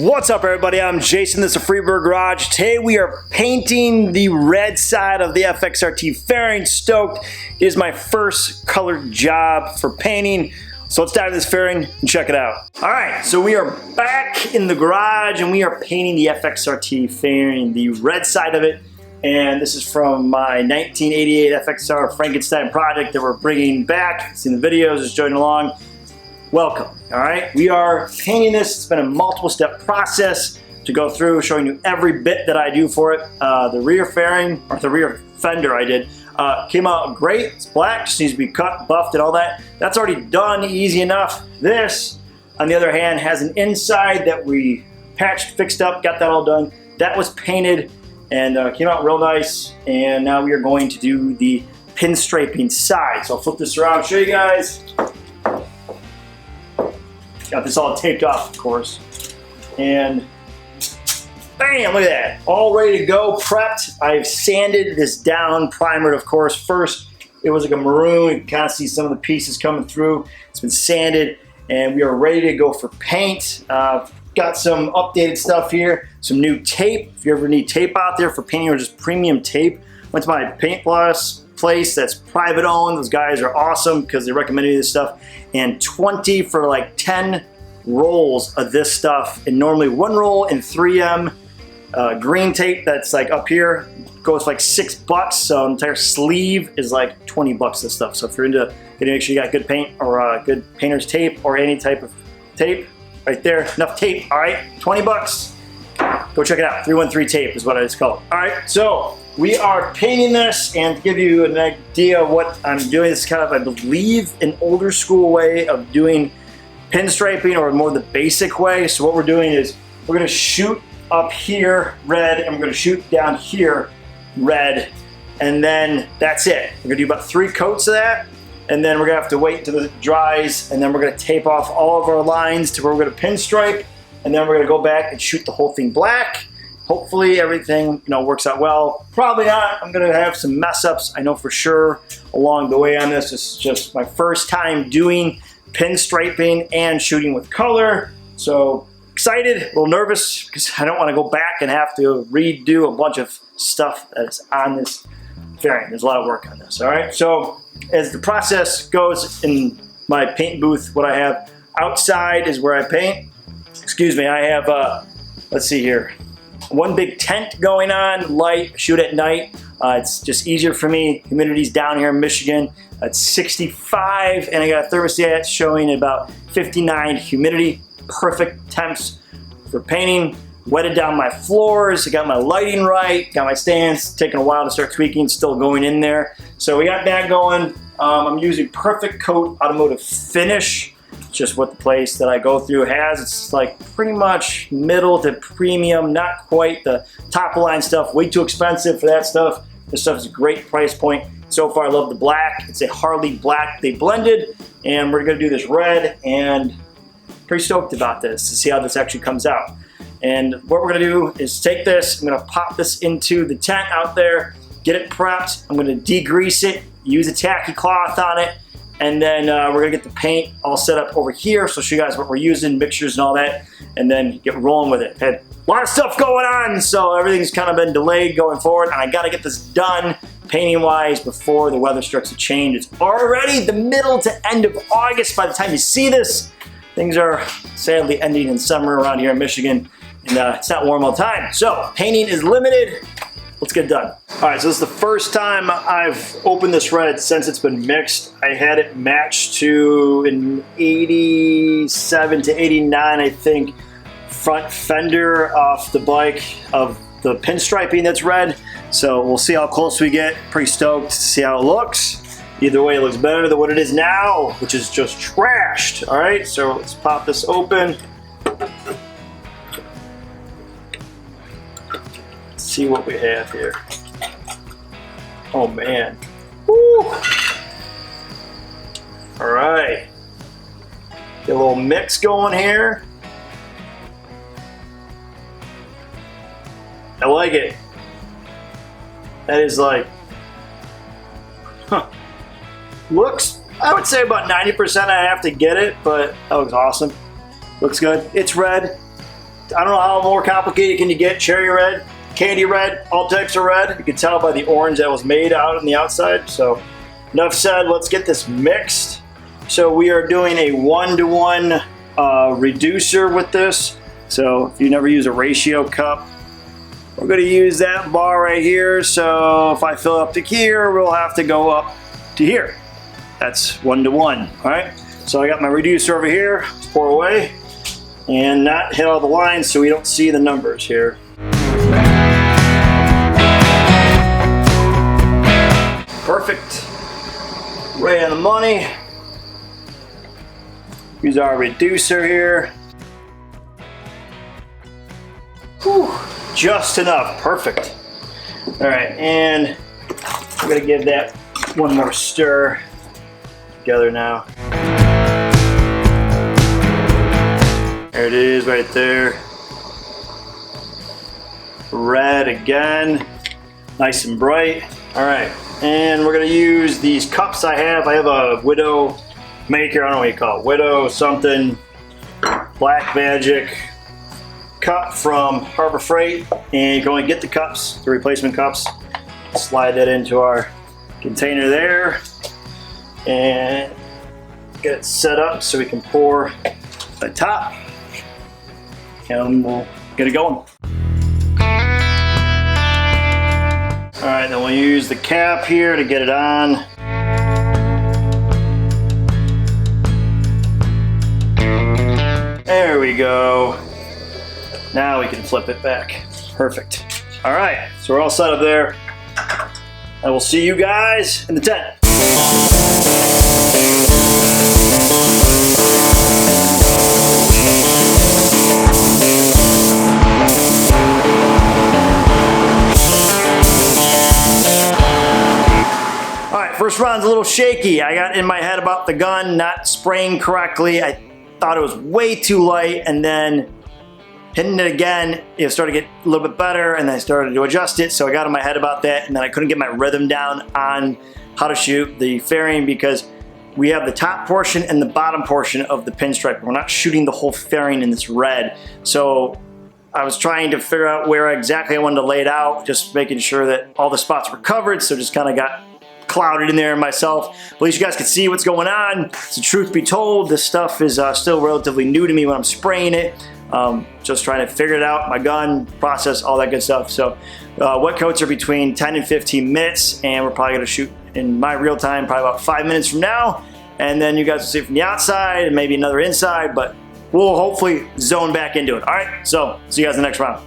What's up, everybody? I'm Jason. This is Freeburg Garage. Today we are painting the red side of the FXRT fairing. Stoked. It is my first colored job for painting. So let's dive into this fairing and check it out. All right, so we are back in the garage and we are painting the FXRT fairing, the red side of it. And this is from my 1988 FXR Frankenstein project that we're bringing back. Seen the videos, just joining along. Welcome, all right? We are painting this. It's been a multiple step process to go through, showing you every bit that I do for it. The rear fairing, or the rear fender I did, came out great. It's black, just needs to be cut, buffed, and all that. That's already done, easy enough. This, on the other hand, has an inside that we patched, fixed up, got that all done. That was painted and came out real nice. And now we are going to do the pinstriping side. So I'll flip this around, show you guys. Got this all taped off, of course. And bam, look at that. All ready to go, prepped. I've sanded this down, primered, of course. First, it was like a maroon. You can kind of see some of the pieces coming through. It's been sanded, and we are ready to go for paint. Got some updated stuff here. Some new tape. If you ever need tape out there for painting or just premium tape, went to my Paint Plus place that's private owned. Those guys are awesome because they recommended me this stuff. And 20 for like 10 rolls of this stuff. And normally one roll in 3M green tape that's like up here goes for like $6. So an entire sleeve is like 20 bucks this stuff. So if you're into getting, make sure you got good paint or good painter's tape or any type of tape, right there, enough tape, all right, 20 bucks. Go check it out. 313 tape is what it's called. All right, so we are painting this, and to give you an idea of what I'm doing, it's kind of, I believe, an older school way of doing pinstriping, or more the basic way. So what we're doing is we're gonna shoot up here red, and we're gonna shoot down here red, and then that's it. We're gonna do about 3 coats of that, and then we're gonna have to wait until it dries, and then we're gonna tape off all of our lines to where we're gonna pinstripe, and then we're gonna go back and shoot the whole thing black. Hopefully everything, works out well. Probably not. I'm gonna have some mess ups, I know for sure, along the way on this. This is just my first time doing pinstriping and shooting with color. So excited, a little nervous, because I don't wanna go back and have to redo a bunch of stuff that's on this fairing. There's a lot of work on this, all right? So as the process goes in my paint booth, what I have outside is where I paint. Excuse me, I have, let's see here. One big tent going on, light, shoot at night. It's just easier for me. Humidity's down here in Michigan. It's 65, and I got a thermostat showing about 59 humidity. Perfect temps for painting. Wetted down my floors. I got my lighting right. Got my stands. Taking a while to start tweaking. Still going in there. So we got that going. I'm using Perfect Coat Automotive Finish. Just what the place that I go through has. It's like pretty much middle to premium, not quite the top of the line stuff. Way too expensive for that stuff. This stuff is a great price point. So far I love the black. It's a Harley black they blended, and we're gonna do this red, and pretty stoked about this to see how this actually comes out. And what we're gonna do is take this, I'm gonna pop this into the tent out there, get it prepped. I'm gonna degrease it, use a tacky cloth on it, and then we're gonna get the paint all set up over here, so I'll show you guys what we're using, mixtures and all that, and then get rolling with it. Had a lot of stuff going on, so everything's kind of been delayed going forward, and I gotta get this done painting-wise before the weather starts to change. It's already the middle to end of August by the time you see this. Things are sadly ending in summer around here in Michigan, and it's not warm all the time. So painting is limited. Let's get it done. All right, so this is the first time I've opened this red since it's been mixed. I had it matched to an 87 to 89, I think, front fender off the bike of the pinstriping that's red. So we'll see how close we get. Pretty stoked to see how it looks. Either way, it looks better than what it is now, which is just trashed. All right, so let's pop this open. See what we have here. Oh man. Woo! All right. Get a little mix going here. I like it. That is like, looks, I would say about 90% I have to get it, but that looks awesome. Looks good. It's red. I don't know how more complicated can you get. Cherry red, candy red, all types of red. You can tell by the orange that was made out on the outside. So enough said, let's get this mixed. So we are doing a 1-to-1 reducer with this. So if you never use a ratio cup, we're going to use that bar right here. So if I fill up to here, we'll have to go up to here. That's 1-to-1. All right. So I got my reducer over here. Let's pour away and not hit all the lines so we don't see the numbers here. Perfect. Right on the money. Use our reducer here. Whew, just enough. Perfect. All right, and I'm gonna give that one more stir together now. There it is right there. Red again, nice and bright. All right, and we're gonna use these cups I have. I have a Widow Maker, I don't know what you call it, Widow something, Black Magic cup from Harbor Freight, and you can only get the cups, the replacement cups. Slide that into our container there and get it set up so we can pour the top, and we'll get it going. All right, then we'll use the cap here to get it on. There we go. Now we can flip it back. Perfect. All right, so we're all set up there. I will see you guys in the tent. All right, first round's a little shaky. I got in my head about the gun not spraying correctly. I thought it was way too light, and then hitting it again, it started to get a little bit better, and then I started to adjust it, so I got in my head about that, and then I couldn't get my rhythm down on how to shoot the fairing because we have the top portion and the bottom portion of the pinstripe. We're not shooting the whole fairing in this red. So I was trying to figure out where exactly I wanted to lay it out, just making sure that all the spots were covered, so just kind of got clouded in there myself. But at least you guys can see what's going on. So truth be told, this stuff is still relatively new to me when I'm spraying it. Just trying to figure it out, my gun, process, all that good stuff. So wet coats are between 10 and 15 minutes, and we're probably gonna shoot in my real time probably about 5 minutes from now. And then you guys will see it from the outside and maybe another inside, but we'll hopefully zone back into it. All right, so see you guys in the next round.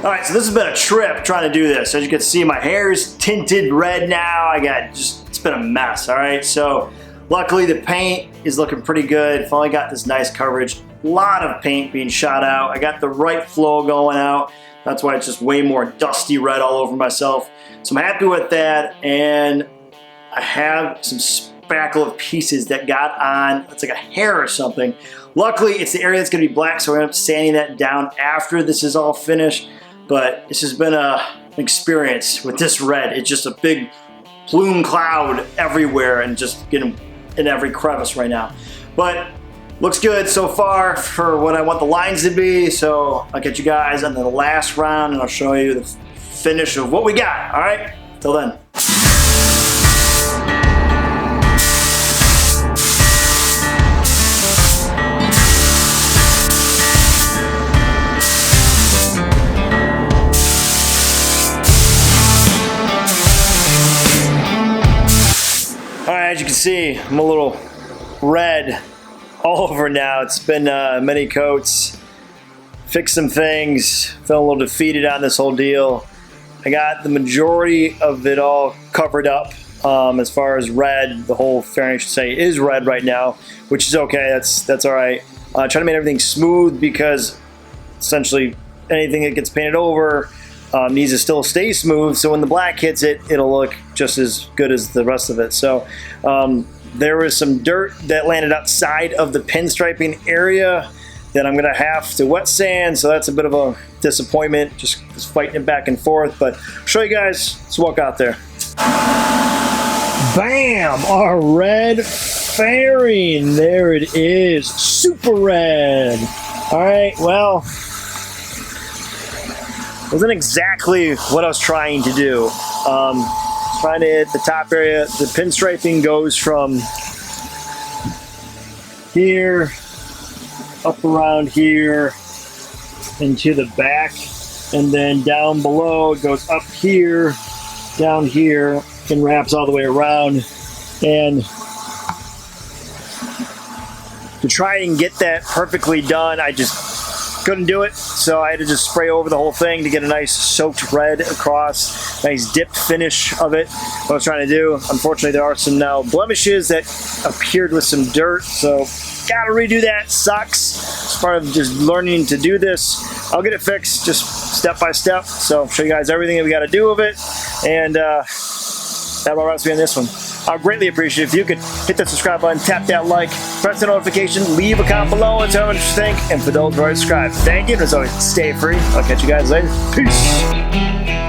All right, so this has been a trip trying to do this. As you can see, my hair is tinted red now. It's been a mess, all right? So luckily the paint is looking pretty good. Finally got this nice coverage. A lot of paint being shot out. I got the right flow going out. That's why it's just way more dusty red all over myself. So I'm happy with that. And I have some spackle of pieces that got on, it's like a hair or something. Luckily, it's the area that's gonna be black, so we're gonna end up sanding that down after this is all finished. But this has been an experience with this red. It's just a big plume cloud everywhere and just getting in every crevice right now. But looks good so far for what I want the lines to be. So I'll get you guys on the last round and I'll show you the finish of what we got. All right, till then. As you can see, I'm a little red all over now. It's been many coats, fixed some things, felt a little defeated on this whole deal. I got the majority of it all covered up as far as red. The whole fairing, I should say, is red right now, which is okay. That's all right. Trying to make everything smooth because essentially anything that gets painted over needs to still stay smooth, so when the black hits it, it'll look just as good as the rest of it. So there was some dirt that landed outside of the pinstriping area that I'm gonna have to wet sand, so that's a bit of a disappointment, just fighting it back and forth, but I'll show you guys, let's walk out there. Bam! Our red fairing. There it is. Super red. All right, well, wasn't exactly what I was trying to do. Trying to hit the top area. The pinstriping goes from here, up around here, into the back, and then down below it goes up here, down here, and wraps all the way around. And to try and get that perfectly done, I just couldn't do it, so I had to just spray over the whole thing to get a nice soaked red across, nice dipped finish of it. What I was trying to do, unfortunately there are some now blemishes that appeared with some dirt, so gotta redo that. Sucks. It's part of just learning to do this. I'll get it fixed just step by step, so I'll show you guys everything that we gotta do with it, and that about wraps me on this one. I'd greatly appreciate it if you could hit that subscribe button, tap that like, press the notification, leave a comment below and tell me what you think. And for those who already subscribed, thank you. And as always, stay free. I'll catch you guys later. Peace.